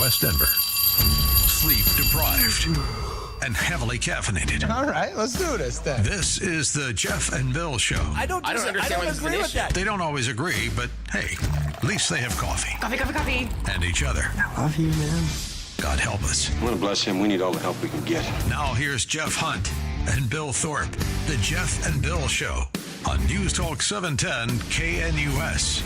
West Denver. Sleep deprived and heavily caffeinated. All right, let's do this then. This is the Jeff and Bill Show. I don't agree with that. They don't always agree, but hey, at least they have coffee. Coffee. And each other. I love you, man. God help us. I want to bless him. We need all the help we can get. Now here's Jeff Hunt and Bill Thorpe. The Jeff and Bill Show on News Talk 710 KNUS.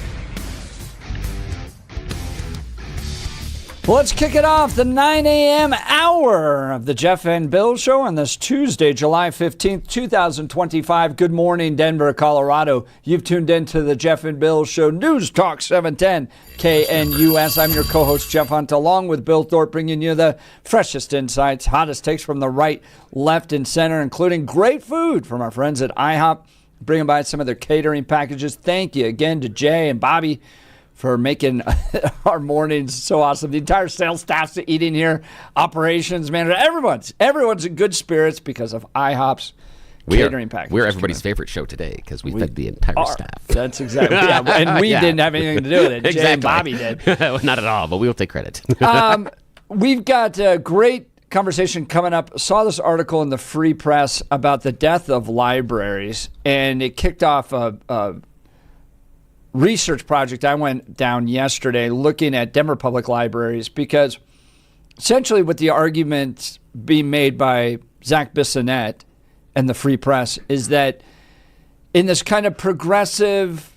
Well, let's kick it off, the 9 a.m. hour of the Jeff and Bill Show on this Tuesday, July 15th, 2025. Good morning, Denver, Colorado. You've tuned in to the Jeff and Bill Show, News Talk 710 KNUS. I'm your co-host, Jeff Hunt, along with Bill Thorpe, bringing you the freshest insights, hottest takes from the right, left, and center, including great food from our friends at IHOP, bringing by some of their catering packages. Thank you again to Jay and Bobby for making our mornings so awesome. The entire sales staff's eating here, operations manager, everyone's in good spirits because of IHOP's catering package. We're everybody's favorite show today because we fed the entire staff. That's exactly, and we didn't have anything to do with it. Exactly. Jay and Bobby did. Not at all, but we will take credit. We've got a great conversation coming up. Saw this article in the Free Press about the death of libraries, and it kicked off a research project I went down yesterday looking at Denver Public Libraries, because essentially what the argument being made by Zac Bissonnette and the Free Press is that in this kind of progressive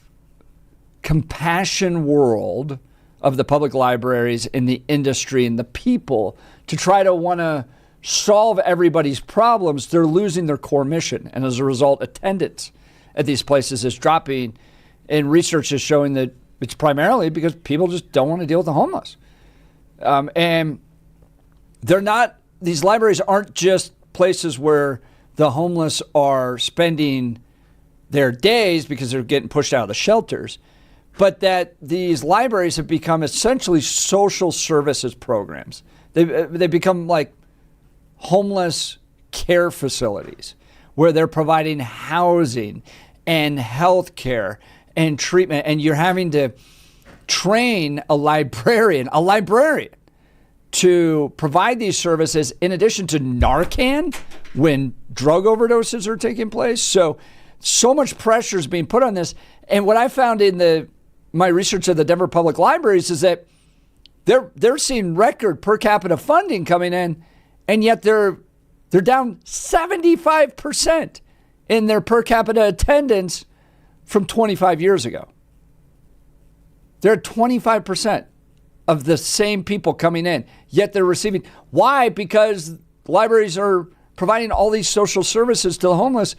compassion world of the public libraries and the industry and the people, to try to want to solve everybody's problems, they're losing their core mission. And as a result, attendance at these places is dropping. And research is showing that it's primarily because people just don't want to deal with the homeless. And these libraries aren't just places where the homeless are spending their days because they're getting pushed out of the shelters, but that these libraries have become essentially social services programs. They become like homeless care facilities where they're providing housing and health care and treatment, and you're having to train a librarian to provide these services in addition to Narcan when drug overdoses are taking place. So much pressure is being put on this. And what I found in my research of the Denver Public Libraries is that they're seeing record per capita funding coming in, and yet they're down 75% in their per capita attendance from 25 years ago. They're at 25% of the same people coming in, yet they're receiving. Why? Because libraries are providing all these social services to the homeless.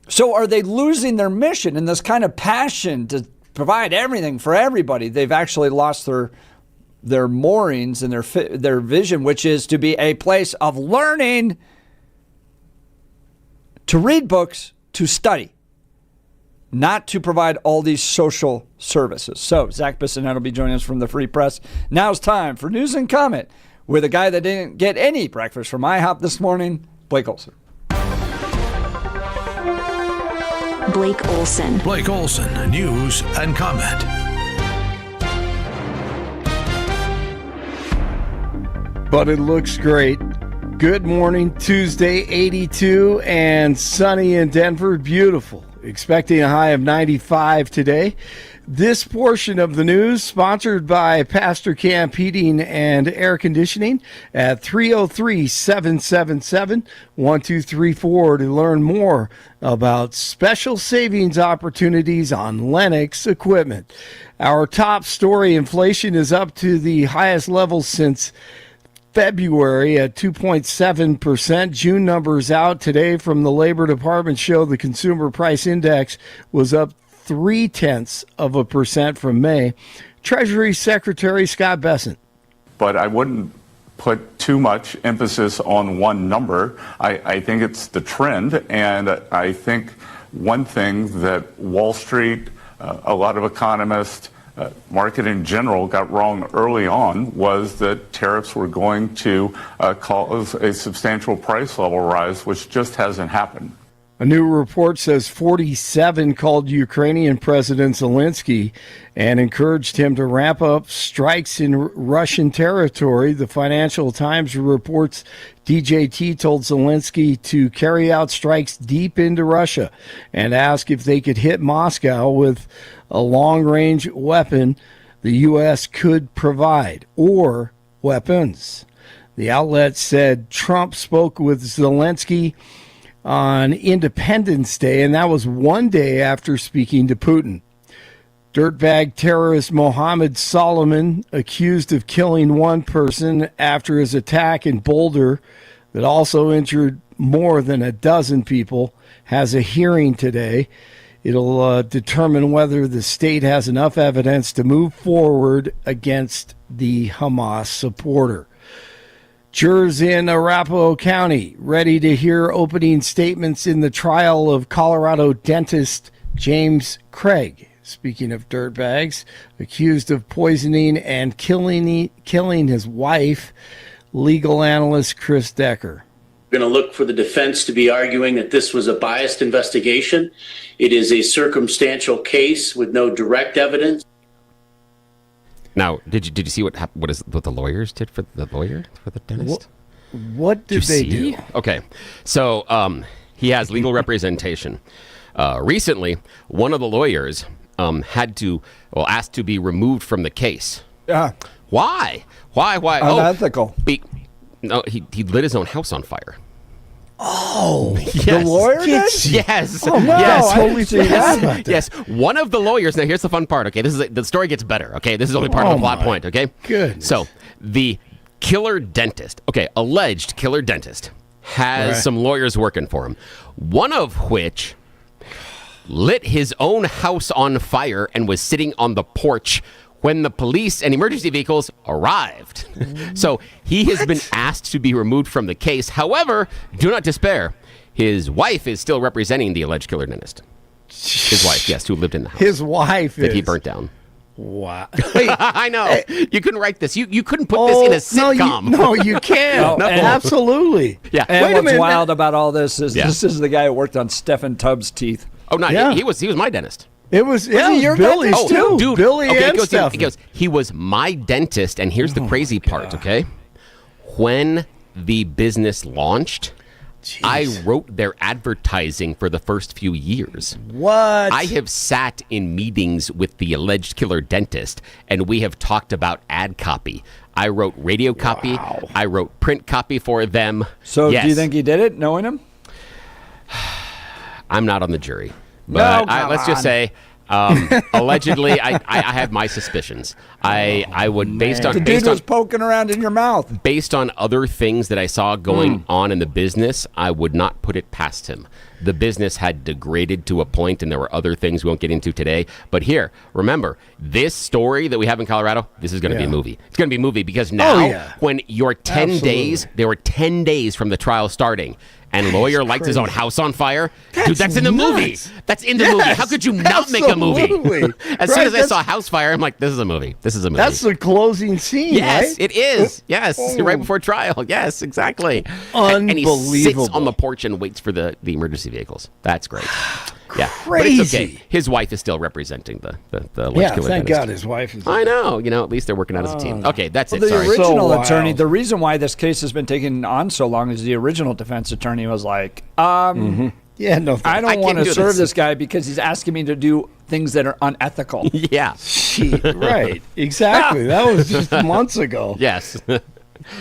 So are they losing their mission and this kind of passion to provide everything for everybody? They've actually lost their moorings and their vision, which is to be a place of learning, to read books, to study, not to provide all these social services. So Zac Bissonnette will be joining us from the Free Press. Now it's time for News and Comment with a guy that didn't get any breakfast from IHOP this morning, Blake Olson. Blake Olson. Blake Olson, News and Comment. But it looks great. Good morning, Tuesday, 82 and sunny in Denver. Beautiful. Expecting a high of 95 today. This portion of the news sponsored by Pastor Camp Heating and Air Conditioning at 303-777-1234 to learn more about special savings opportunities on Lennox equipment. Our top story: inflation is up to the highest level since February at 2.7%. June numbers out today from the Labor Department show the Consumer Price Index was up 0.3% from May. Treasury Secretary Scott Bissonnette. But I wouldn't put too much emphasis on one number. I think it's the trend, and I think one thing that Wall Street, a lot of economists, market in general got wrong early on was that tariffs were going to cause a substantial price level rise, which just hasn't happened. A new report says 47 called Ukrainian President Zelensky and encouraged him to ramp up strikes in Russian territory. The Financial Times reports DJT told Zelensky to carry out strikes deep into Russia and ask if they could hit Moscow with a long-range weapon the U.S. could provide, or weapons. The outlet said Trump spoke with Zelensky on Independence Day, and that was one day after speaking to Putin. Dirtbag terrorist Mohammed Solomon, accused of killing one person after his attack in Boulder that also injured more than a dozen people, has a hearing today. It'll determine whether the state has enough evidence to move forward against the Hamas supporter. Jurors in Arapahoe County ready to hear opening statements in the trial of Colorado dentist James Craig. Speaking of dirtbags, accused of poisoning and killing his wife, legal analyst Chris Decker. We're going to look for the defense to be arguing that this was a biased investigation. It is a circumstantial case with no direct evidence. Now, did you see what the lawyers did for the dentist? What did they do? Okay, so he has legal representation. Recently, one of the lawyers asked to be removed from the case. Yeah. Why? Unethical. No, he lit his own house on fire. Oh, yes. The lawyer did? Yes. Oh, no, yes. I totally see that. Yes. One of the lawyers. Now, here's the fun part. Okay, the story gets better. Okay, this is only part of the plot point. Okay. Goodness. So the killer dentist. Okay, alleged killer dentist has some lawyers working for him. One of which lit his own house on fire and was sitting on the porch when the police and emergency vehicles arrived. So he has been asked to be removed from the case. However, do not despair. His wife is still representing the alleged killer dentist. His wife, yes, who lived in the house. His wife that he burnt down. Wow. I know. You couldn't write this. You couldn't put this in a sitcom. No, you can't. No. Absolutely. Yeah. And Wait a what's minute. wild about all this is this is the guy who worked on Stephen Tubbs' teeth. Oh, no, Yeah. he was my dentist. It was he your Billy's dentist? too. Dude. Billy Okay, and he Stephen. goes, he was my dentist, and here's the crazy part, okay? When the business launched, I wrote their advertising for the first few years. What? I have sat in meetings with the alleged killer dentist, and we have talked about ad copy. I wrote radio copy. I wrote print copy for them. So Yes. do you think he did it, knowing him? I'm not on the jury. But come let's just on. say, allegedly, I have my suspicions. I would, based The dude was poking around in your mouth. based on other things that I saw going on in the business, I would not put it past him. The business had degraded to a point, and there were other things we won't get into today. But here, remember, this story that we have in Colorado, this is going to be a movie. It's going to be a movie because now, when you're 10 days, there were 10 days from the trial starting, and lawyer lights his own house on fire. Dude, that's in the movie. That's in the movie. How could you not make a movie? Absolutely. As soon as I saw house fire, I'm like, this is a movie. This is a movie. That's the closing scene, Yes, right? it is. Yes, right before trial. Yes, exactly. And he Unbelievable. sits on the porch and waits for the emergency vehicles. That's great. Yeah, Crazy. but it's okay. His wife is still representing the alleged Yeah, killer thank dentist. God his wife is. I know. At least they're working out as a team. Okay, that's it. The Sorry. original So attorney, wild. the reason why this case has been taking on so long is the original defense attorney was like, Yeah, no. I I don't can't want to do serve this. this guy because he's asking me to do things that are unethical. Yeah. Right. Exactly. That was just months ago. Yes.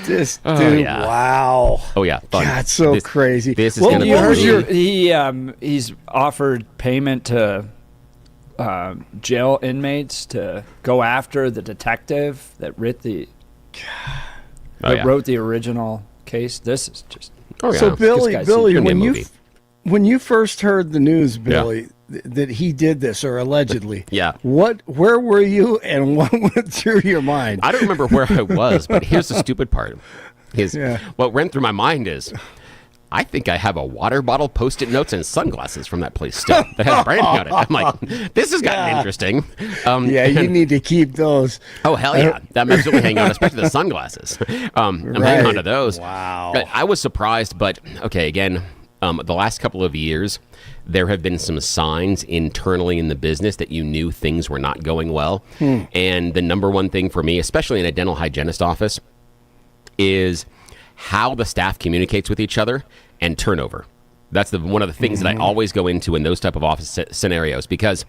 This Oh, dude. yeah. Wow. Oh yeah. Fun. God, so crazy. This is Well, going to You be. what was your- he's offered payment to jail inmates to go after the detective that wrote the Oh, yeah. wrote the original case. This is just Oh, yeah. So Billy, guy's gonna be a when movie. you first heard the news, Billy, that he did this or allegedly, Yeah. where were you and what went through your mind? I don't remember where I was, but here's the stupid part. What went through my mind is, I think I have a water bottle, Post-it notes, and sunglasses from that place still that has branding on it. I'm like, this has gotten interesting. Yeah, you need to keep those. Oh, hell yeah. I'm absolutely hanging on, especially the sunglasses. I'm hanging on to those. Wow. I was surprised, but okay, again, the last couple of years, there have been some signs internally in the business that you knew things were not going well. And the number one thing for me, especially in a dental hygienist office, is how the staff communicates with each other and turnover. That's one of the things that I always go into in those type of office scenarios, because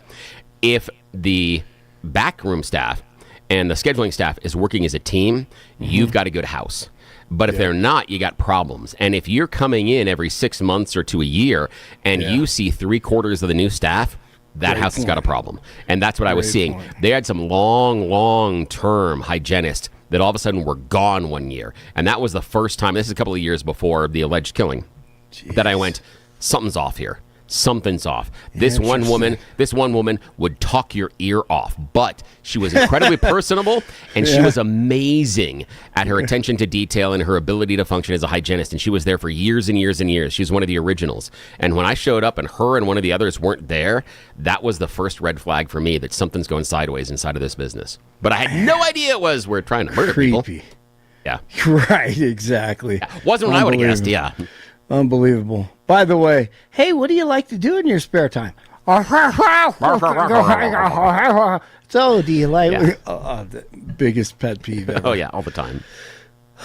if the backroom staff and the scheduling staff is working as a team, you've got a good house. But if they're not, you got problems. And if you're coming in every 6 months or to a year and you see 3/4 of the new staff, that house has got a problem. And that's what I was seeing. They had some long-term hygienists that all of a sudden were gone one year. And that was the first time, this is a couple of years before the alleged killing, that I went, something's off here. Something's off. This one woman would talk your ear off, but she was incredibly personable, and she was amazing at her attention to detail and her ability to function as a hygienist. And she was there for years and years and years. She's one of the originals. And when I showed up and her and one of the others weren't there, that was the first red flag for me that something's going sideways inside of this business. But I had no idea it was. We're trying to murder people. Yeah. Right, exactly. Yeah. Wasn't what I would have guessed, yeah. Unbelievable. By the way, hey, what do you like to do in your spare time? So, do you like the biggest pet peeve ever? Oh, yeah, all the time.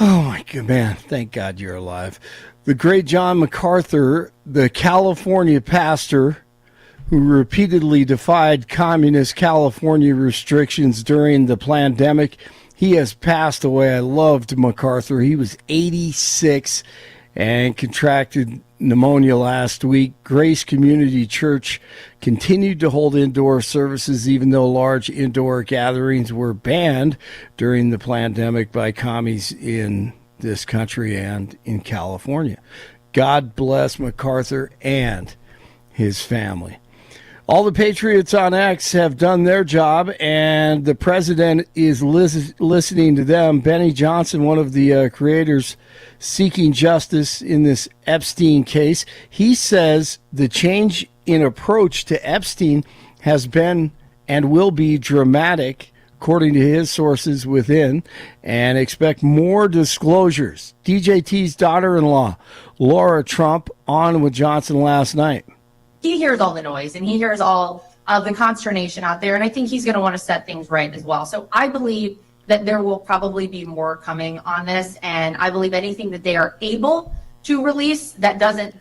Oh, my God, man. Thank God you're alive. The great John MacArthur, the California pastor who repeatedly defied communist California restrictions during the pandemic, he has passed away. I loved MacArthur. He was 86 and contracted pneumonia last week. Grace Community Church continued to hold indoor services even though large indoor gatherings were banned during the pandemic by commies in this country and in California. God bless MacArthur and his family. All the patriots on X have done their job, and the president is listening to them. Benny Johnson, one of the creators seeking justice in this Epstein case, he says the change in approach to Epstein has been and will be dramatic, according to his sources within, and expect more disclosures. DJT's daughter-in-law, Laura Trump, on with Johnson last night. He hears all the noise and he hears all of the consternation out there. And I think he's going to want to set things right as well. So I believe that there will probably be more coming on this. And I believe anything that they are able to release that doesn't,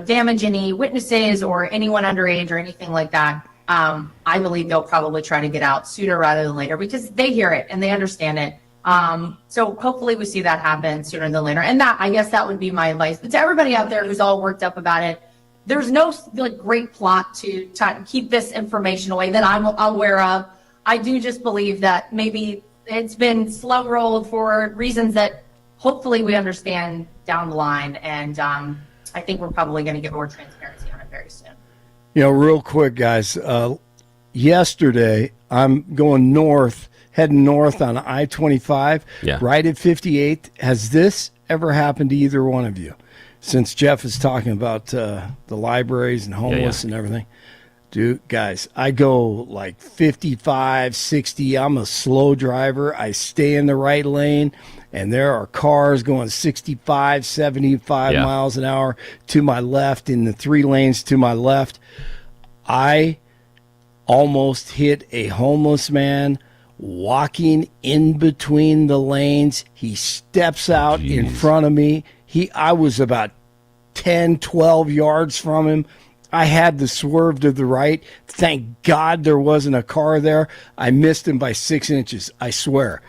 damage any witnesses or anyone underage or anything like that, I believe they'll probably try to get out sooner rather than later because they hear it and they understand it. So hopefully we see that happen sooner than later. And I guess that would be my advice. But to everybody out there who's all worked up about it, there's no great plot to keep this information away that I'm aware of. I do just believe that maybe it's been slow rolled for reasons that hopefully we understand down the line. And I think we're probably going to get more transparency on it very soon. Real quick, guys. Yesterday, I'm heading north on I-25, right at 58. Has this ever happened to either one of you? Since Jeff is talking about the libraries and homeless and everything. Dude, guys, I go like 55, 60. I'm a slow driver. I stay in the right lane, and there are cars going 65, 75 miles an hour to my left in the 3 lanes to my left. I almost hit a homeless man walking in between the lanes. He steps out in front of me. I was about 10, 12 yards from him. I had to swerve to the right. Thank God there wasn't a car there. I missed him by 6 inches. I swear.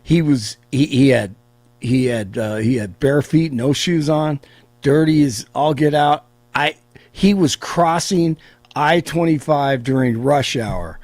He had bare feet, no shoes on, dirty as all get out. He was crossing I-25 during rush hour.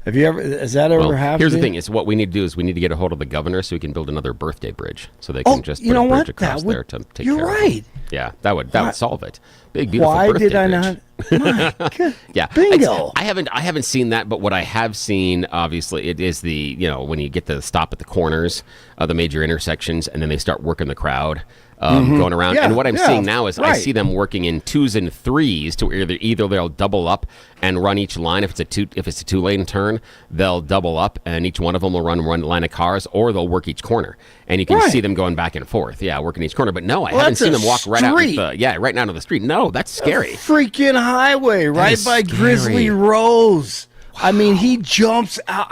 Has that ever happened? Here's the thing: is what we need to do is we need to get a hold of the governor so we can build another birthday bridge so they can just put a bridge across there to take care of it. You're right. Yeah, that would solve it. Big beautiful birthday bridge. Why did I not? Yeah, bingo. I haven't seen that, but what I have seen, obviously, it is the when you get to stop at the corners of the major intersections and then they start working the crowd. going around. Yeah, and what I'm yeah, seeing now is I right. see them working in 2s and 3s to where either they'll double up and run each line. If it's a 2-lane turn, they'll double up and each one of them will run one line of cars, or they'll work each corner. And you can Right. see them going back and forth. Yeah, working each corner. But no, I Well, haven't that's seen a them walk right out street. right now to the street. No, that's scary. Freaking highway right is by scary. Grizzly Rose. I mean, he jumps out.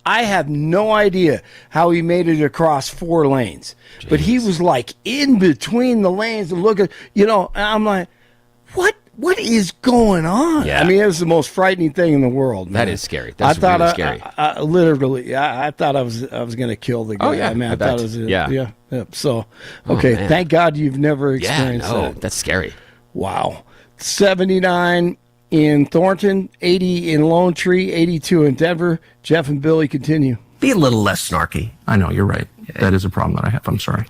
I have no idea how he made it across 4 lanes, but he was like in between the lanes and looking, and I'm like, what is going on? Yeah. I mean, it was the most frightening thing in the world, man. That is scary. That's really scary. I literally, I thought I was going to kill the guy. Oh, yeah, I mean, I I thought bet. it was, Yeah. So, okay, man. thank God you've never Yeah, experienced no, that. that's scary. Wow. 79 in Thornton, 80 in Lone Tree, 82 in Denver. Jeff and Billy continue. Be a little less snarky. I know, you're right. That is a problem that I have. I'm sorry.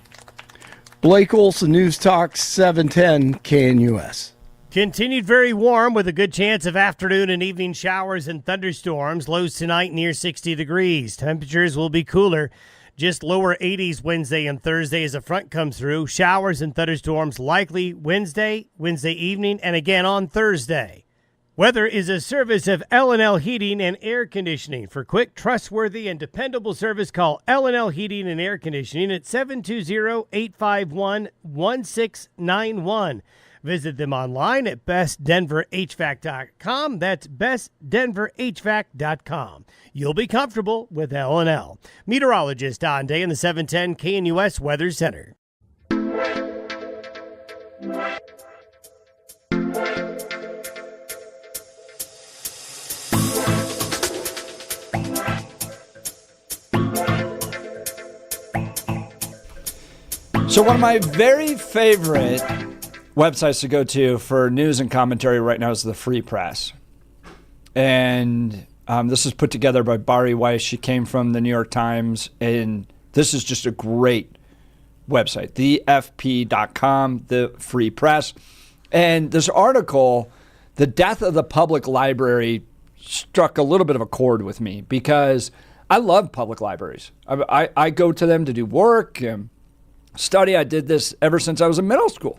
Blake Olson, News Talk 710 KNUS. Continued very warm with a good chance of afternoon and evening showers and thunderstorms. Lows tonight near 60 degrees. Temperatures will be cooler. Just lower 80s Wednesday and Thursday as a front comes through. Showers and thunderstorms likely Wednesday evening, and again on Thursday. Weather is a service of L&L Heating and Air Conditioning. For quick, trustworthy, and dependable service, call L&L Heating and Air Conditioning at 720-851-1691. Visit them online at bestdenverhvac.com. That's bestdenverhvac.com. You'll be comfortable with L&L. Meteorologist Don Day in the 710 KNUS Weather Center. So one of my very favorite websites to go to for news and commentary right now is the Free Press. And this is put together by Bari Weiss. She came from the New York Times, and this is just a great website, thefp.com, the Free Press. And this article, The Death of the Public Library, struck a little bit of a chord with me because I love public libraries. I go to them to do work and study. I did this ever since I was in middle school.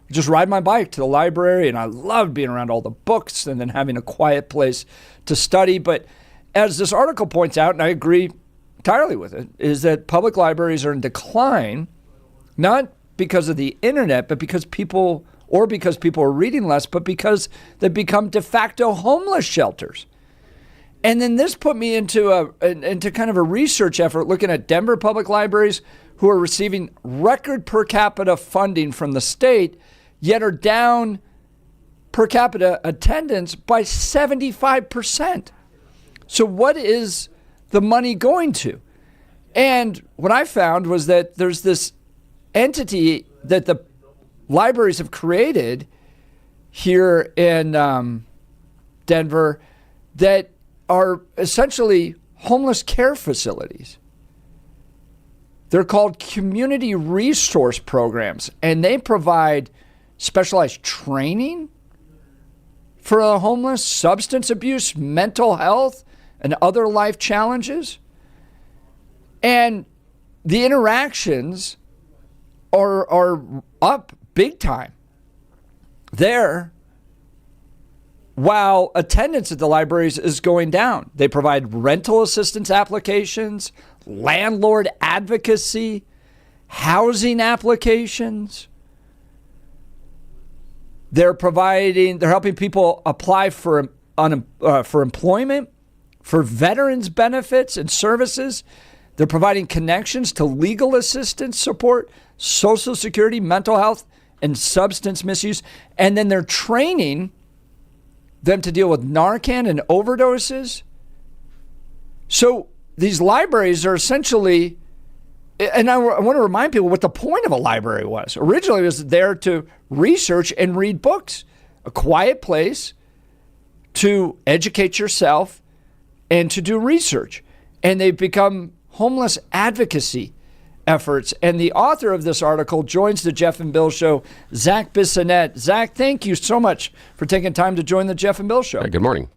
Just ride my bike to the library, and I loved being around all the books and then having a quiet place to study. But as this article points out, and I agree entirely with it, is that public libraries are in decline, not because of the internet, but because people are reading less, but because they've become de facto homeless shelters. And then this put me into kind of a research effort looking at Denver public libraries who are receiving record per capita funding from the state, yet are down per capita attendance by 75%. So what is the money going to? And what I found was that there's this entity that the libraries have created here in Denver that are essentially homeless care facilities. They're called community resource programs, and they provide specialized training for the homeless, substance abuse, mental health, and other life challenges. And the interactions are up big time there, while attendance at the libraries is going down. They provide rental assistance applications, landlord advocacy, housing applications. They're helping people apply for employment, for veterans benefits and services. They're providing connections to legal assistance support, Social Security, mental health, and substance misuse. And then they're training them to deal with Narcan and overdoses. So these libraries are essentially, and I want to remind people what the point of a library was. Originally, it was there to research and read books, a quiet place to educate yourself and to do research. And they've become homeless advocacy efforts. And the author of this article joins the Jeff and Bill Show, Zac Bissonnette. Zac, thank you so much for taking time to join the Jeff and Bill Show. Good morning.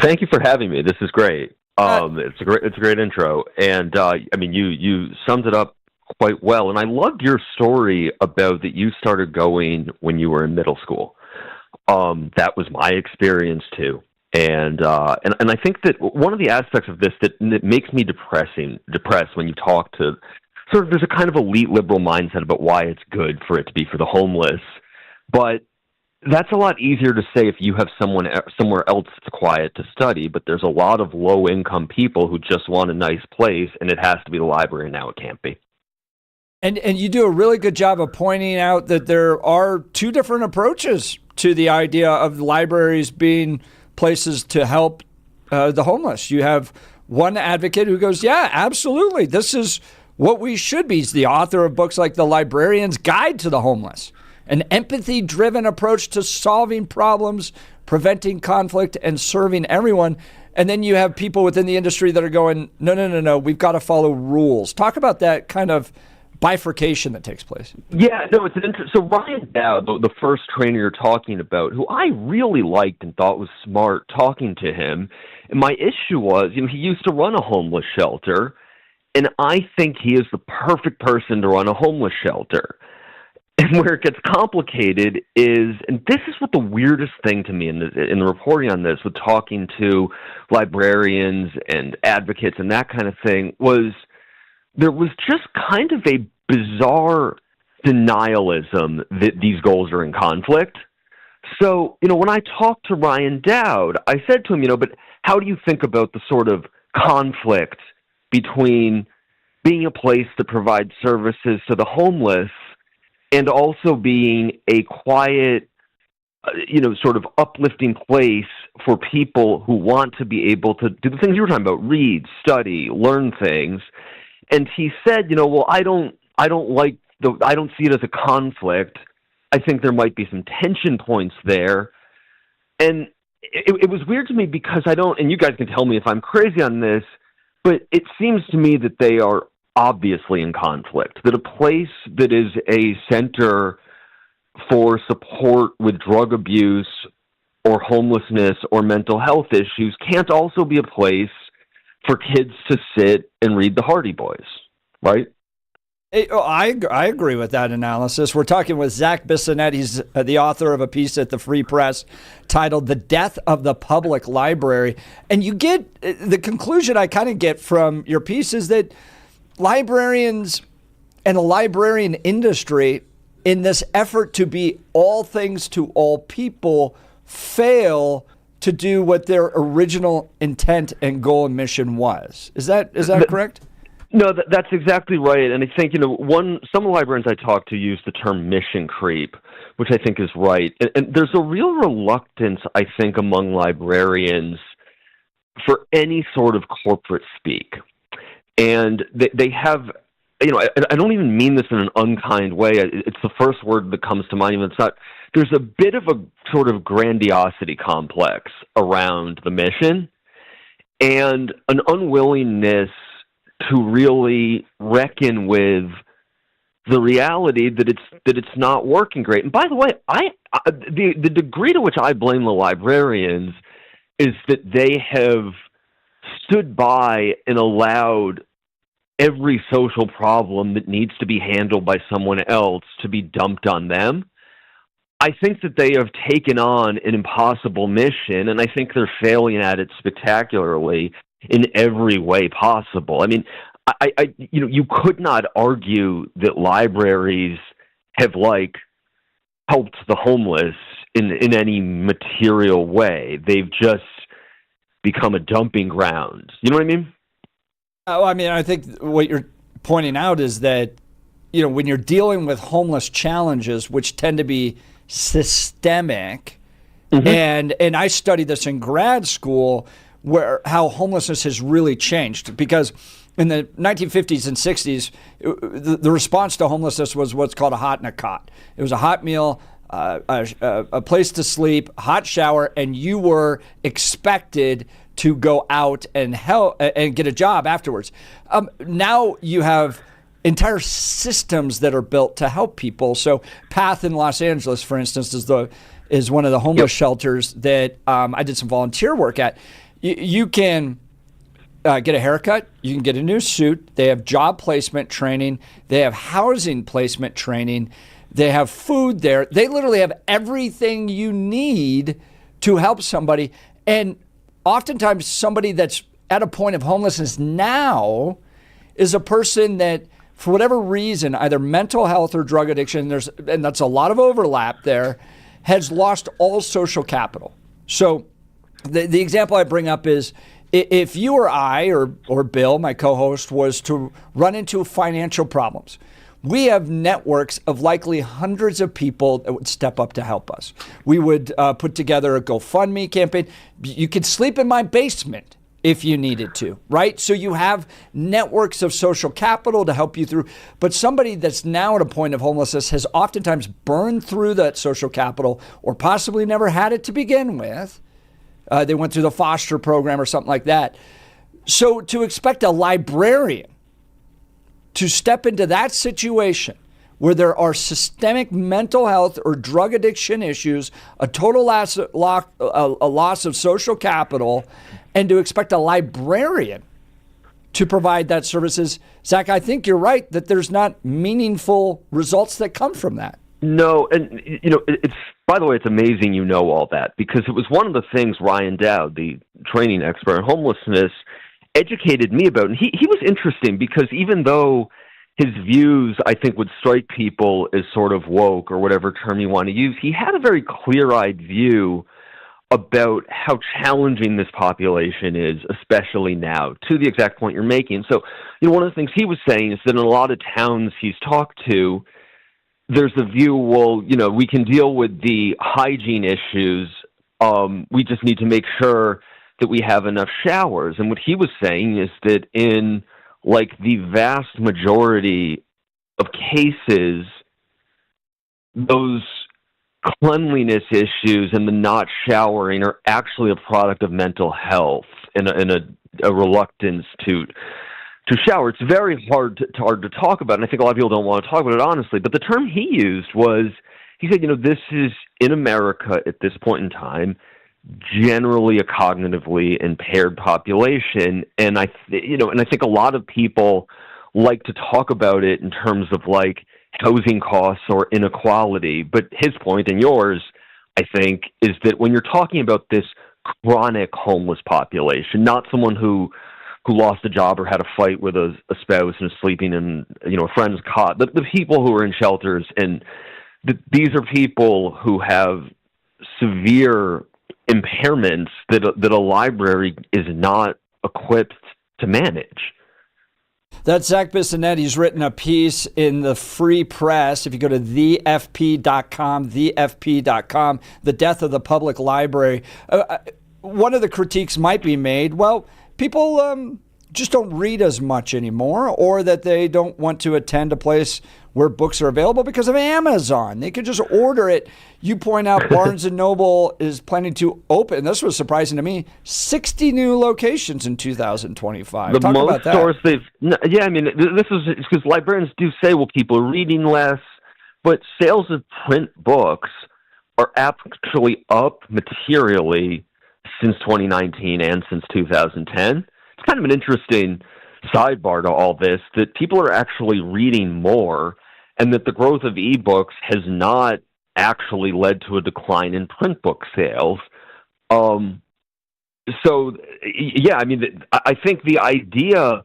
Thank you for having me. This is great. It's a great intro, and I mean you summed it up quite well. And I loved your story about that you started going when you were in middle school. That was my experience too. And I think that one of the aspects of this that makes me depressed when you talk to sort of, there's a kind of elite liberal mindset about why it's good for it to be for the homeless. But that's a lot easier to say if you have somewhere else that's quiet to study, but there's a lot of low-income people who just want a nice place, and it has to be the library. Now it can't be. And you do a really good job of pointing out that there are two different approaches to the idea of libraries being places to help the homeless. You have one advocate who goes, yeah, absolutely, this is what we should be. He's the author of books like The Librarian's Guide to the Homeless, an empathy-driven approach to solving problems, preventing conflict, and serving everyone. And then you have people within the industry that are going, no, we've got to follow rules. Talk about that kind of bifurcation that takes place. Yeah, no, it's an interesting. So Ryan Dowd, the first trainer you're talking about, who I really liked and thought was smart, talking to him, and my issue was, he used to run a homeless shelter, and I think he is the perfect person to run a homeless shelter. And where it gets complicated is, and this is what the weirdest thing to me in the reporting on this, with talking to librarians and advocates and that kind of thing, was there was just kind of a bizarre denialism that these goals are in conflict. So, when I talked to Ryan Dowd, I said to him, but how do you think about the sort of conflict between being a place that provides services to the homeless and also being a quiet, sort of uplifting place for people who want to be able to do the things you were talking about, read, study, learn things. And he said, well, I don't see it as a conflict. I think there might be some tension points there. And it was weird to me because and you guys can tell me if I'm crazy on this, but it seems to me that they are obviously in conflict, that a place that is a center for support with drug abuse or homelessness or mental health issues can't also be a place for kids to sit and read the Hardy Boys, right? I agree with that analysis. We're talking with Zac Bissonnette. He's the author of a piece at the Free Press titled "The Death of the Public Library." And you get the conclusion I kind of get from your piece is that librarians and the librarian industry, in this effort to be all things to all people, fail to do what their original intent and goal and mission was. Is that correct? No, that's exactly right. And I think, some of the librarians I talked to use the term mission creep, which I think is right. And there's a real reluctance, I think, among librarians for any sort of corporate speak. And they have, I don't even mean this in an unkind way. It's the first word that comes to mind. Even it's not. There's a bit of a sort of grandiosity complex around the mission and an unwillingness to really reckon with the reality that it's not working great. And by the way, the degree to which I blame the librarians is that they have stood by and allowed every social problem that needs to be handled by someone else to be dumped on them. I think that they have taken on an impossible mission, and I think they're failing at it spectacularly in every way possible. I mean, you could not argue that libraries have helped the homeless in any material way. They've just become a dumping ground. You know what I mean? Oh, I mean, I think what you're pointing out is that, when you're dealing with homeless challenges, which tend to be systemic, and I studied this in grad school, how homelessness has really changed. Because in the 1950s and 60s, the response to homelessness was what's called a hot and a cot. It was a hot meal, a place to sleep, hot shower, and you were expected to go out and help and get a job afterwards. Now you have entire systems that are built to help people. So Path in Los Angeles, for instance, is one of the homeless shelters that I did some volunteer work at. You can get a haircut, you can get a new suit. They have job placement training. They have housing placement training. They have food there. They literally have everything you need to help somebody. And oftentimes somebody that's at a point of homelessness now is a person that, for whatever reason, either mental health or drug addiction, and that's a lot of overlap there, has lost all social capital. So the example I bring up is, if you or I or Bill, my co-host, was to run into financial problems, we have networks of likely hundreds of people that would step up to help us. We would put together a GoFundMe campaign. You could sleep in my basement if you needed to, right? So you have networks of social capital to help you through. But somebody that's now at a point of homelessness has oftentimes burned through that social capital or possibly never had it to begin with. They went through the foster program or something like that. So to expect a librarian to step into that situation where there are systemic mental health or drug addiction issues, a total loss of social capital, and to expect a librarian to provide that services, Zach, I think you're right that there's not meaningful results that come from that. No, and it's, by the way, it's amazing you know all that, because it was one of the things Ryan Dowd, the training expert on homelessness, educated me about. And he was interesting because even though his views, I think, would strike people as sort of woke or whatever term you want to use, he had a very clear-eyed view about how challenging this population is, especially now, to the exact point you're making. So, one of the things he was saying is that in a lot of towns he's talked to, there's a view, well, we can deal with the hygiene issues. We just need to make sure that we have enough showers. And what he was saying is that in the vast majority of cases, those cleanliness issues and the not showering are actually a product of mental health and a reluctance to shower. It's very hard to talk about, and I think a lot of people don't want to talk about it honestly, but the term he used was, he said, this is, in America at this point in time, generally a cognitively impaired population, and I think a lot of people like to talk about it in terms of housing costs or inequality, but his point and yours, I think, is that when you're talking about this chronic homeless population, not someone who lost a job or had a fight with a spouse and is sleeping in a friend's cot, the people who are in shelters, and these are people who have severe impairments that a library is not equipped to manage. That's Zac Bissonnette. He's written a piece in the Free Press. If you go to thefp.com, The Death of the Public Library. One of the critiques might be made, well, people just don't read as much anymore, or that they don't want to attend a place where books are available because of Amazon. They could just order it. You point out Barnes & Noble is planning to open, this was surprising to me, 60 new locations in 2025. The Talk most about that. stores this is because librarians do say, well, people are reading less, but sales of print books are actually up materially since 2019 and since 2010. It's kind of an interesting sidebar to all this, that people are actually reading more, and that the growth of ebooks has not actually led to a decline in print book sales. So, yeah, I think the idea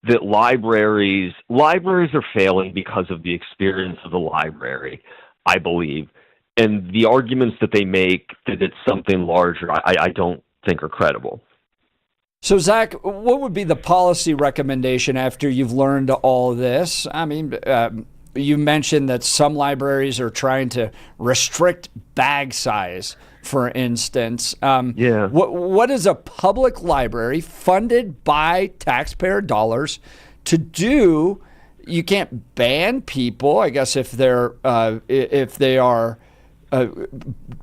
that libraries are failing because of the experience of the library, I believe, and the arguments that they make that it's something larger, I don't think are credible. So, Zach, what would be the policy recommendation after you've learned all this? You mentioned that some libraries are trying to restrict bag size, for instance. What is a public library funded by taxpayer dollars to do? You can't ban people, I guess, if they are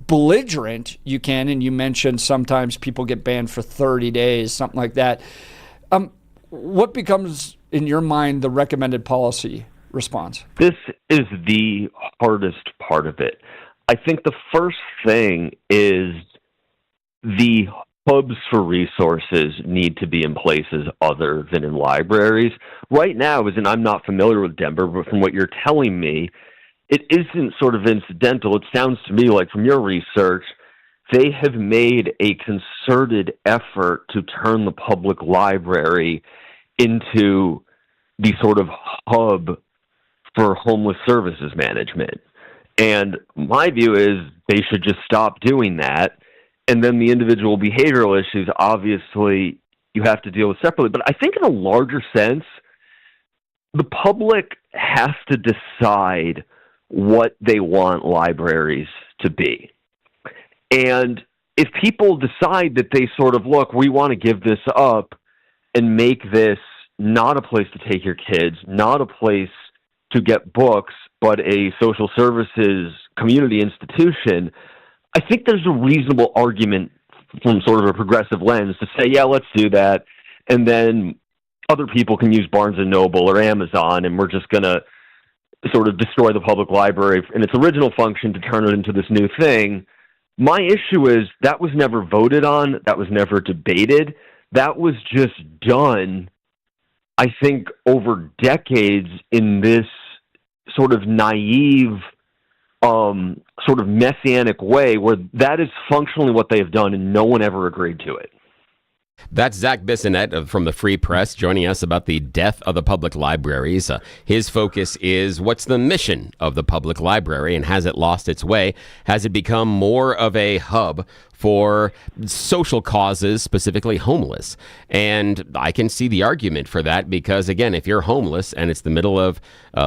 belligerent, you can, and you mentioned sometimes people get banned for 30 days, something like that. What becomes, in your mind, the recommended policy response? This is the hardest part of it. I think the first thing is the hubs for resources need to be in places other than in libraries. Right now, and I'm not familiar with Denver, but from what you're telling me, it isn't sort of incidental. It sounds to me like from your research, they have made a concerted effort to turn the public library into the sort of hub for homeless services management. And my view is they should just stop doing that. And then the individual behavioral issues, obviously, you have to deal with separately. But I think in a larger sense, the public has to decide what they want libraries to be. And if people decide that they sort of, look, we want to give this up and make this not a place to take your kids, not a place to get books, but a social services community institution, I think there's a reasonable argument from sort of a progressive lens to say, yeah, let's do that. And then other people can use Barnes & Noble or Amazon, and we're just going to sort of destroy the public library in its original function to turn it into this new thing. My issue is that was never voted on. That was never debated. That was just done, I think, over decades in this sort of naive, sort of messianic way where that is functionally what they have done and no one ever agreed to it. That's Zac Bissonnette from the Free Press joining us about the death of the public libraries. His focus is what's the mission of the public library and has it lost its way? Has it become more of a hub for social causes, specifically homeless? And I can see the argument for that because, again, if you're homeless and it's the middle of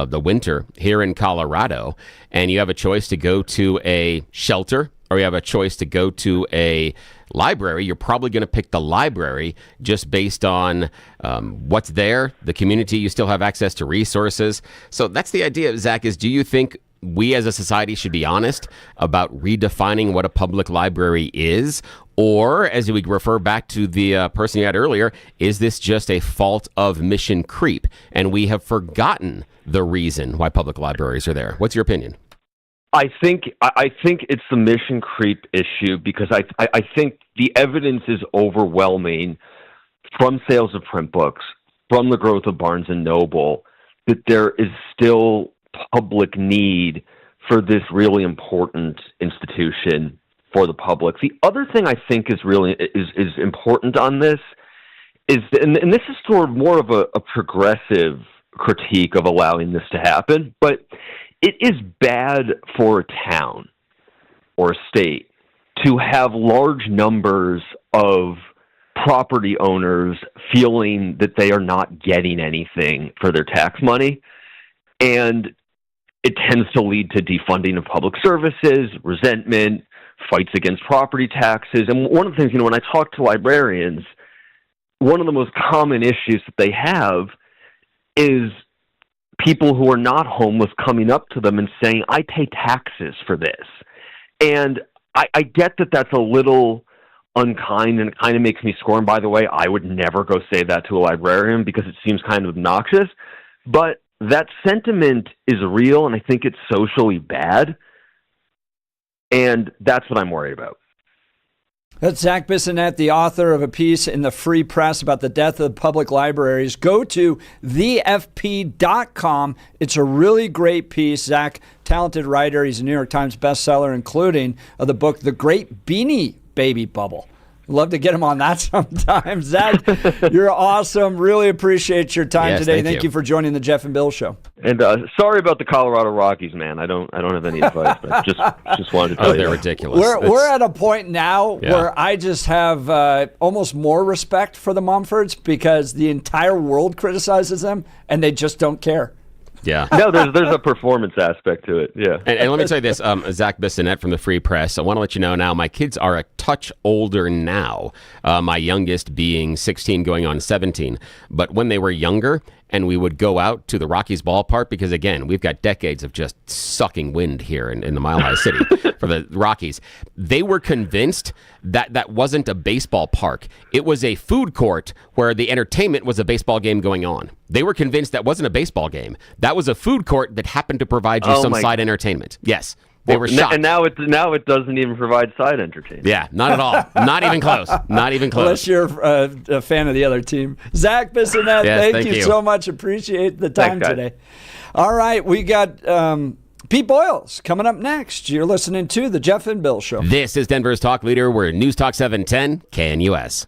the winter here in Colorado and you have a choice to go to a shelter or you have a choice to go to a library, you're probably going to pick the library just based on what's there, the community, you still have access to resources. So that's the idea, Zach, is do you think we as a society should be honest about redefining what a public library is? Or, as we refer back to the person you had earlier, is this just a fault of mission creep and we have forgotten the reason why public libraries are there? What's your opinion? I think it's the mission creep issue because I think the evidence is overwhelming from sales of print books, from the growth of Barnes & Noble, that there is still public need for this really important institution for the public. The other thing I think is really is important on this is, and this is sort of more of a progressive critique of allowing this to happen, but it is bad for a town or a state to have large numbers of property owners feeling that they are not getting anything for their tax money. And it tends to lead to defunding of public services, resentment, fights against property taxes. And one of the things, when I talk to librarians, one of the most common issues that they have is people who are not homeless coming up to them and saying, I pay taxes for this. And I get that that's a little unkind and it kind of makes me scorn. By the way, I would never go say that to a librarian because it seems kind of obnoxious. But that sentiment is real and I think it's socially bad. And that's what I'm worried about. That's Zac Bissonnette, the author of a piece in the Free Press about the death of public libraries. Go to thefp.com. It's a really great piece. Zac, talented writer. He's a New York Times bestseller, including the book, The Great Beanie Baby Bubble. Love to get him on that sometime. Zac, you're awesome. Really appreciate your time today. Thank you for joining the Jeff and Bill Show. And sorry about the Colorado Rockies, man. I don't have any advice. But just wanted to tell you. They're ridiculous. We're at a point now where I just have almost more respect for the Mumfords because the entire world criticizes them and they just don't care. Yeah. No, there's a performance aspect to it. Yeah. And let me tell you this, Zac Bissonnette from the Free Press. I want to let you know now, my kids are a touch older now, my youngest being 16 going on 17. But when they were younger and we would go out to the Rockies ballpark, because again, we've got decades of just sucking wind here in the Mile High City for the Rockies. They were convinced that that wasn't a baseball park. It was a food court where the entertainment was a baseball game going on. They were convinced that wasn't a baseball game. That was a food court that happened to provide you some side entertainment. Yes. They were shocked. And now it doesn't even provide side entertainment. Yeah, not at all. Not even close. Not even close. Unless you're a fan of the other team. Zac Bissonnette, Yes, thank you so much. Appreciate the time Thanks, today. All right, we got Pete Boyls coming up next. You're listening to The Jeff and Bill Show. This is Denver's talk leader. We're News Talk 710 KNUS.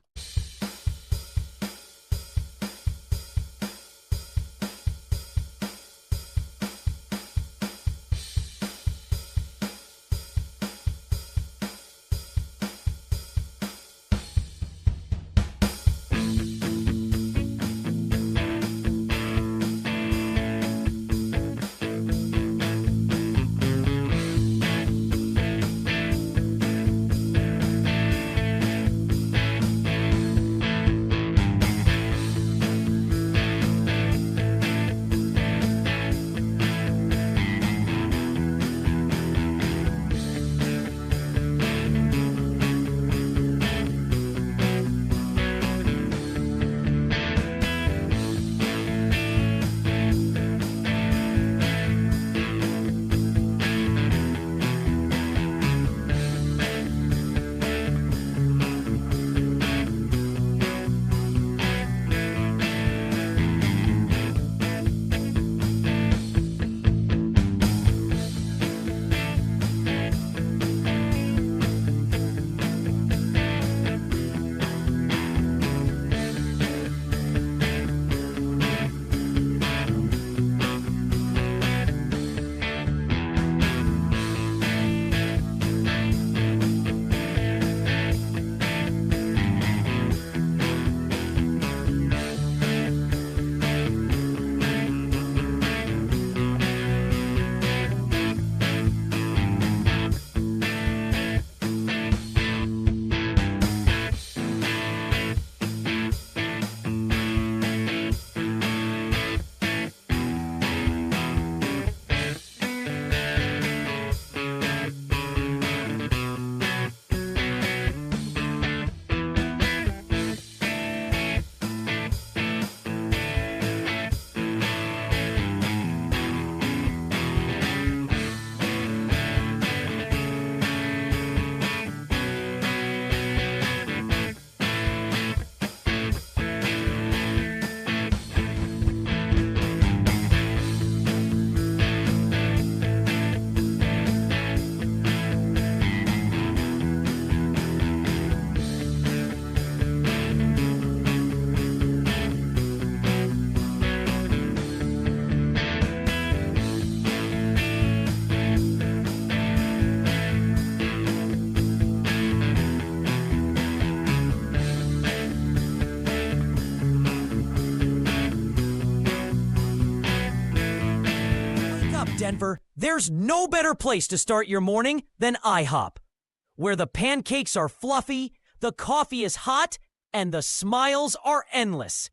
Denver, there's no better place to start your morning than IHOP, where the pancakes are fluffy, the coffee is hot, and the smiles are endless.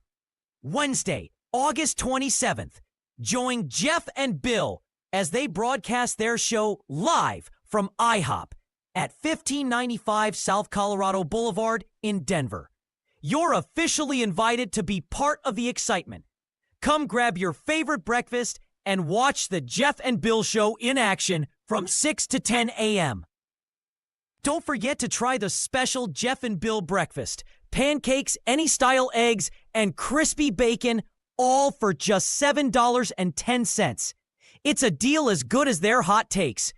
Wednesday, August 27th, join Jeff and Bill as they broadcast their show live from IHOP at 1595 South Colorado Boulevard in Denver. You're officially invited to be part of the excitement. Come grab your favorite breakfast and watch the Jeff and Bill Show in action from 6 to 10 a.m. Don't forget to try the special Jeff and Bill breakfast. Pancakes, any style eggs, and crispy bacon, all for just $7.10. It's a deal as good as their hot takes.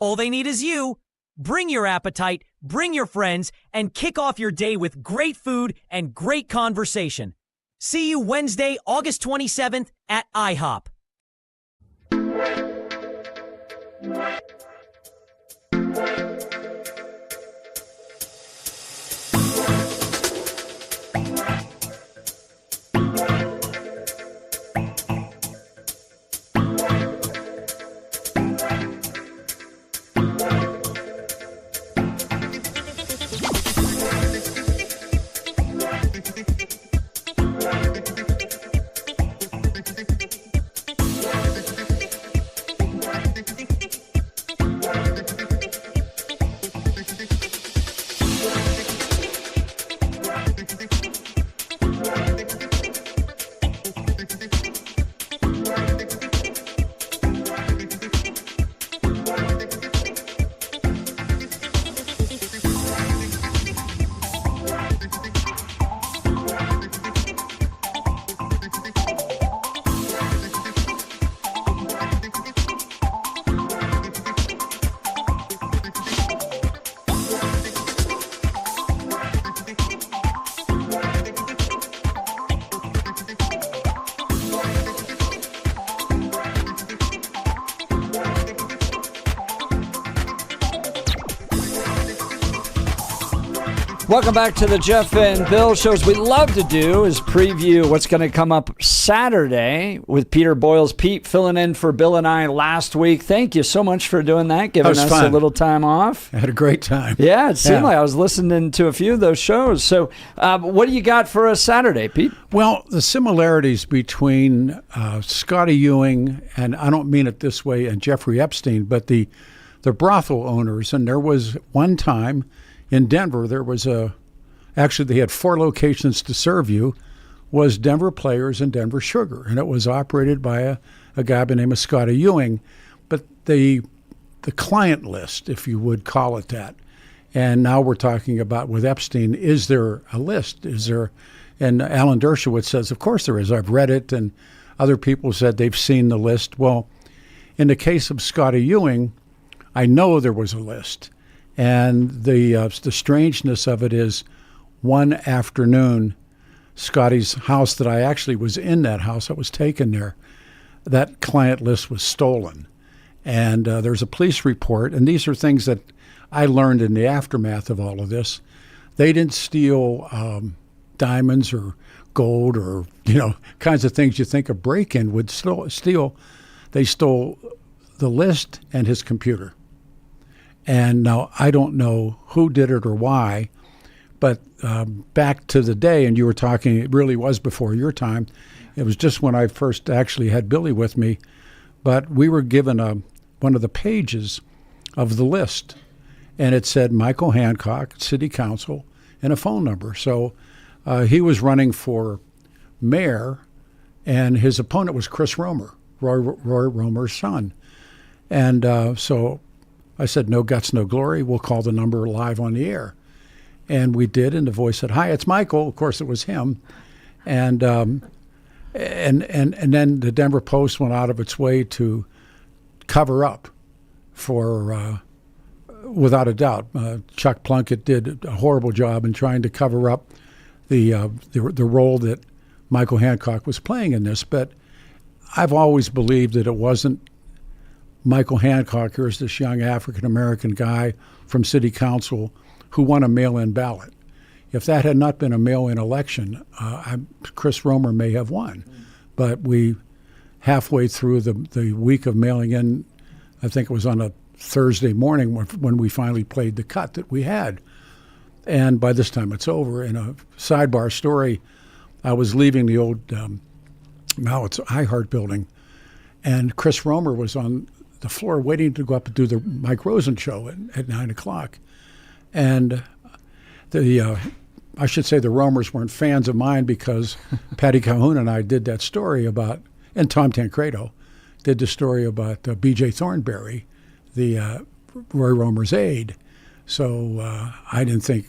All they need is you. Bring your appetite, bring your friends, and kick off your day with great food and great conversation. See you Wednesday, August 27th at IHOP. Welcome back to the Jeff and Bill shows. We love to do is preview what's going to come up Saturday with Peter Boyls. Pete filling in for Bill and I last week. Thank you so much for doing that, giving us fun. a little time off. I had a great time. Yeah, it seemed like I was listening to a few of those shows. So what do you got for us Saturday, Pete? Well, the similarities between Scotty Ewing, and I don't mean it this way, and Jeffrey Epstein, but the brothel owners. And there was one time in Denver, there was actually they had 4 locations to serve you, was Denver Players and Denver Sugar. And it was operated by a guy by the name of Scotty Ewing. But the client list, if you would call it that, and now we're talking about with Epstein, is there a list? Is there? And Alan Dershowitz says, of course there is. I've read it, and other people said they've seen the list. Well, in the case of Scotty Ewing, I know there was a list. And the strangeness of it is one afternoon, Scotty's house that I actually was in that house, I was taken there, that client list was stolen. And there's a police report, and these are things that I learned in the aftermath of all of this. They didn't steal diamonds or gold or, kinds of things you think a break-in would steal. They stole the list and his computer. And now I don't know who did it or why, but back to the day, and you were talking, it really was before your time. It was just when I first actually had Billy with me, but we were given one of the pages of the list, and it said Michael Hancock, City Council, and a phone number. So he was running for mayor, and his opponent was Chris Romer, Roy Romer's son. And so I said, no guts, no glory. We'll call the number live on the air. And we did, and the voice said, hi, it's Michael. Of course, it was him. And then the Denver Post went out of its way to cover up for, without a doubt, Chuck Plunkett did a horrible job in trying to cover up the role that Michael Hancock was playing in this. But I've always believed that it wasn't Michael Hancock. Here's this young African-American guy from City Council who won a mail-in ballot. If that had not been a mail-in election, Chris Romer may have won. But we, halfway through the week of mailing in, I think it was on a Thursday morning when we finally played the cut that we had. And by this time it's over. In a sidebar story, I was leaving the old, now it's iHeart building, and Chris Romer was on the floor waiting to go up and do the Mike Rosen show at 9 o'clock. And I should say the Romers weren't fans of mine because Patty Calhoun and I did that story about, and Tom Tancredo did the story about B.J. Thornberry, the Roy Romer's aide. So I didn't think,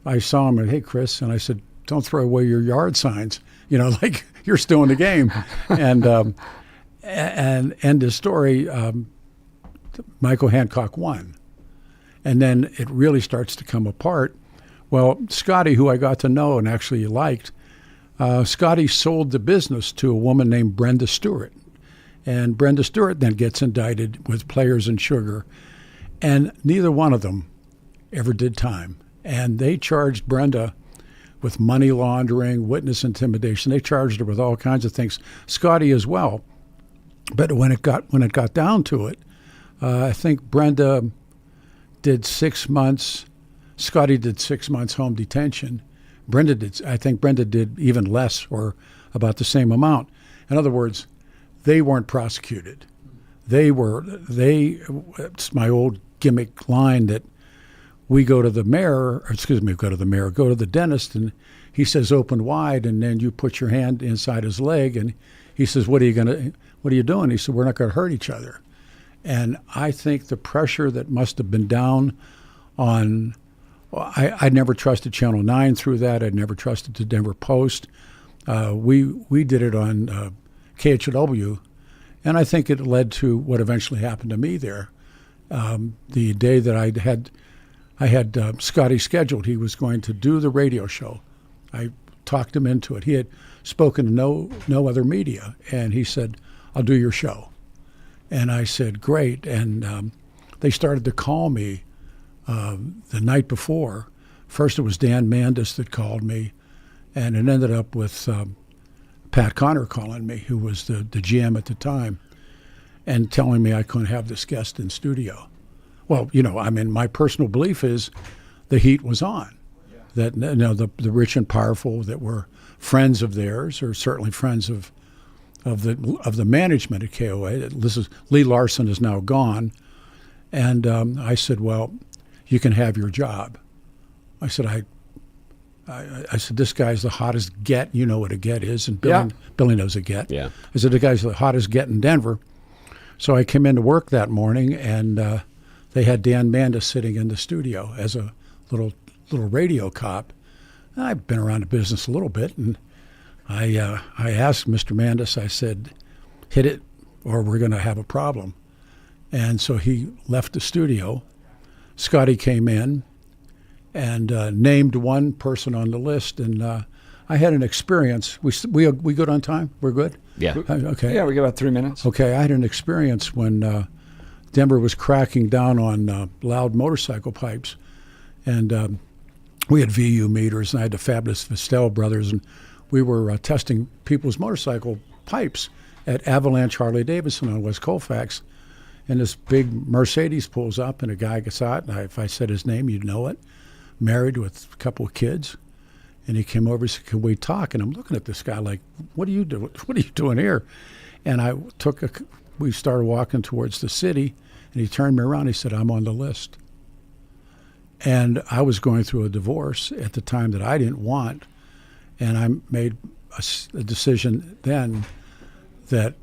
I saw him and, hey, Chris, and I said, don't throw away your yard signs, like you're still in the game. And end the story, Michael Hancock won. And then it really starts to come apart. Well, Scotty, who I got to know and actually liked, Scotty sold the business to a woman named Brenda Stewart. And Brenda Stewart then gets indicted with Players and Sugar. And neither one of them ever did time. And they charged Brenda with money laundering, witness intimidation. They charged her with all kinds of things. Scotty as well. But when it got down to it, I think Brenda did 6 months. Scotty did 6 months home detention. I think Brenda did even less or about the same amount. In other words, they weren't prosecuted. It's my old gimmick line that go to the dentist, and he says open wide, and then you put your hand inside his leg, and he says, what are you doing? He said, we're not going to hurt each other. And I think the pressure that must have been down on, I never trusted Channel 9 through that. I'd never trusted the Denver Post. We did it on KHW, and I think it led to what eventually happened to me there. The day that I had Scotty scheduled, he was going to do the radio show. I talked him into it. He had spoken to no other media, and he said, I'll do your show. And I said, great. And they started to call me the night before First, it was Dan Mandis that called me, and it ended up with Pat Connor calling me, who was the GM at the time, and telling me I couldn't have this guest in studio. Well, my personal belief is the heat was on. That the rich and powerful that were friends of theirs, or certainly friends of the management at KOA. Lee Larson is now gone, and I said, "Well, you can have your job." I said, I said, "This guy's the hottest get. You know what a get is, and Billy knows a get." Yeah. I said, "The guy's the hottest get in Denver." So I came into work that morning, and they had Dan Mandis sitting in the studio as a little radio cop. I've been around the business a little bit, and I asked Mr. Mandis, I said, "Hit it or we're going to have a problem." And so he left the studio. Scotty came in and named one person on the list, and I had an experience. We good on time? We're good? Yeah. Okay. Yeah, we got about 3 minutes. Okay, I had an experience when Denver was cracking down on loud motorcycle pipes, and we had VU meters, and I had the fabulous Vestel brothers, and we were testing people's motorcycle pipes at Avalanche Harley Davidson on West Colfax. And this big Mercedes pulls up, and a guy gets out, and if I said his name, you'd know it. Married with a couple of kids. And he came over and said, "Can we talk?" And I'm looking at this guy like, what are you doing here? And we started walking towards the city, and he turned me around, and he said, "I'm on the list." And I was going through a divorce at the time that I didn't want, and I made a decision then that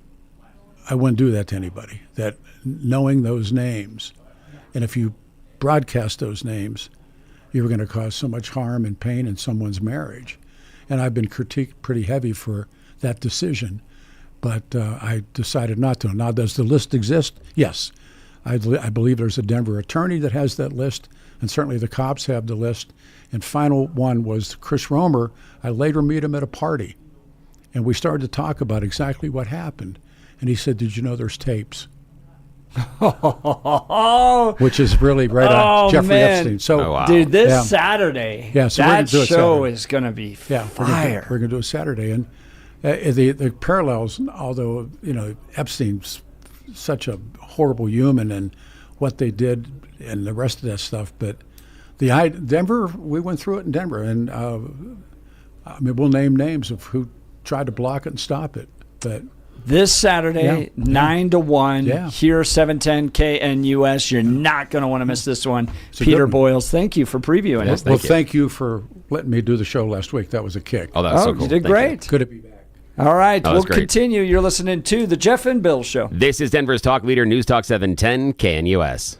I wouldn't do that to anybody, that knowing those names, and if you broadcast those names, you were going to cause so much harm and pain in someone's marriage. And I've been critiqued pretty heavy for that decision, but I decided not to. Now, does the list exist? Yes. I believe there's a Denver attorney that has that list, and certainly the cops have the list. And final one was Chris Romer. I later meet him at a party, and we started to talk about exactly what happened. And he said, "Did you know there's tapes?" Which is really right on Jeffrey Epstein. So, dude, this Saturday, so that show is going to to be fire. We're going to do it Saturday, and the parallels. Although Epstein's such a horrible human, and what they did, and the rest of that stuff, but Denver, we went through it in Denver, and we'll name names of who tried to block it and stop it, but. This Saturday, 9 to 1, here 710 KNUS. You're not going to want to miss this one. Peter Boyls, thank you for previewing it. Well, thank you for letting me do the show last week. That was a kick. Oh, that was so cool. You did great. Good to be back. All right, we'll continue. You're listening to The Jeff and Bill Show. This is Denver's talk leader, News Talk 710 KNUS.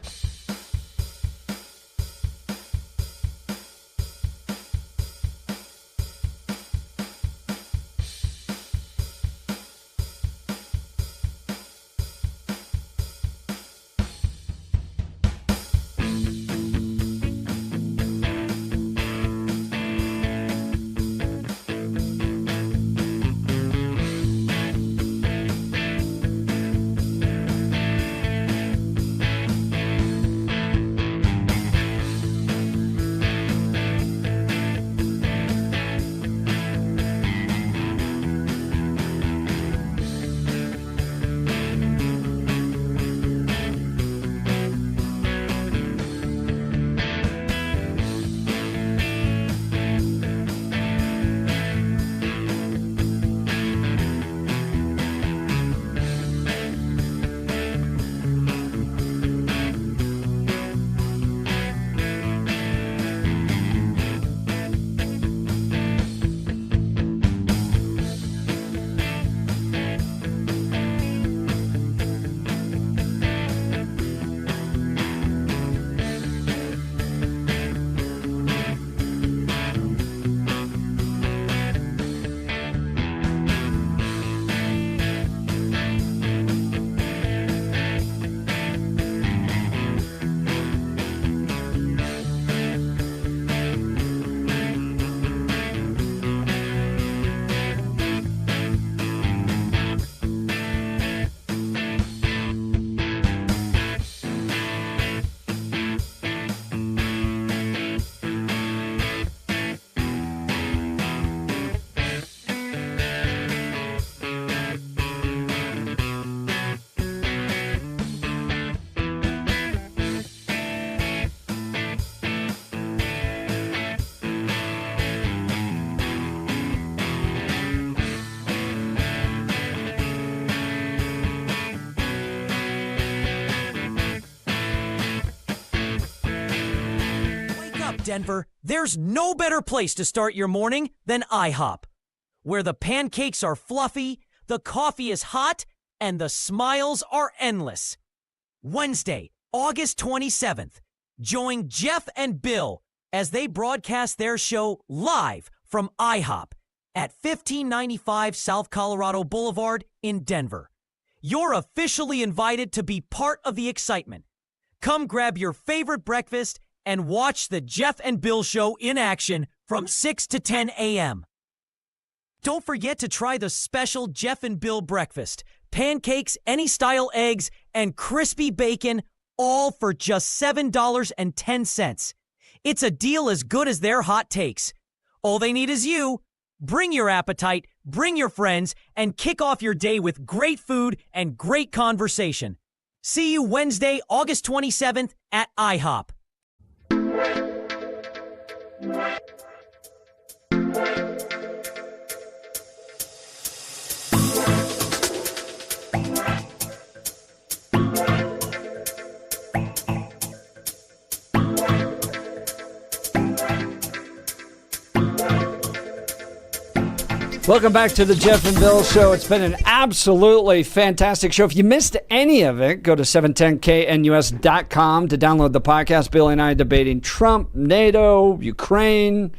Denver, there's no better place to start your morning than IHOP, where the pancakes are fluffy, the coffee is hot, and the smiles are endless. Wednesday, August 27th, join Jeff and Bill as they broadcast their show live from IHOP at 1595 South Colorado Boulevard in Denver. You're officially invited to be part of the excitement. Come grab your favorite breakfast and watch the Jeff and Bill Show in action from 6 to 10 a.m. Don't forget to try the special Jeff and Bill breakfast. Pancakes, any style eggs, and crispy bacon, all for just $7.10. It's a deal as good as their hot takes. All they need is you. Bring your appetite, bring your friends, and kick off your day with great food and great conversation. See you Wednesday, August 27th at IHOP. Welcome back to the Jeff and Bill Show. It's been an absolutely fantastic show. If you missed any of it, go to 710knus.com to download the podcast. Bill and I debating Trump, NATO, Ukraine,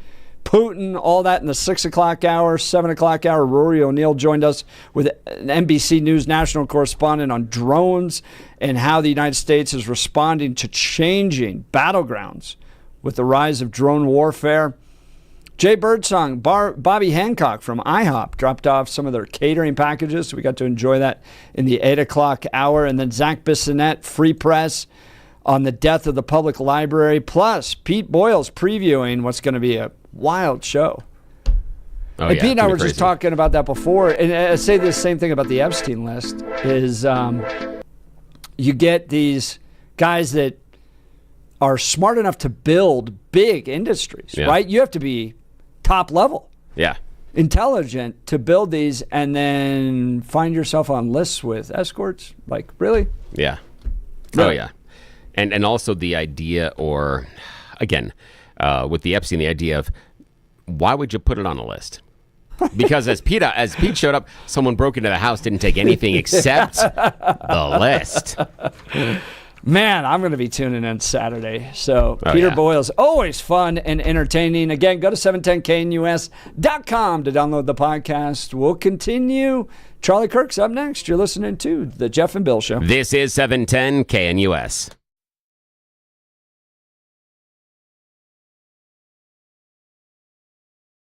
Putin, all that in the 6 o'clock hour, 7 o'clock hour. Rory O'Neill joined us with an NBC News national correspondent on drones and how the United States is responding to changing battlegrounds with the rise of drone warfare. Jay Birdsong, Bobby Hancock from IHOP dropped off some of their catering packages, so we got to enjoy that in the 8 o'clock hour. And then Zac Bissonnette, Free Press, on the death of the public library. Plus, Pete Boyls previewing what's going to be a wild show. Oh, and yeah, Pete and I were crazy. just talking about that before. And I say the same thing about the Epstein list, is you get these guys that are smart enough to build big industries, right? You have to be top level. Yeah. Intelligent to build these and then find yourself on lists with escorts. Like, really? Yeah. Really? Oh, yeah. And also the idea, or again, with the Epstein, the idea of why would you put it on a list? Because as Pete showed up, someone broke into the house, didn't take anything except the list. Man, I'm going to be tuning in Saturday. So Peter Boyls, always fun and entertaining. Again, go to 710knus.com to download the podcast. We'll continue. Charlie Kirk's up next. You're listening to The Jeff and Bill Show. This is 710 KNUS.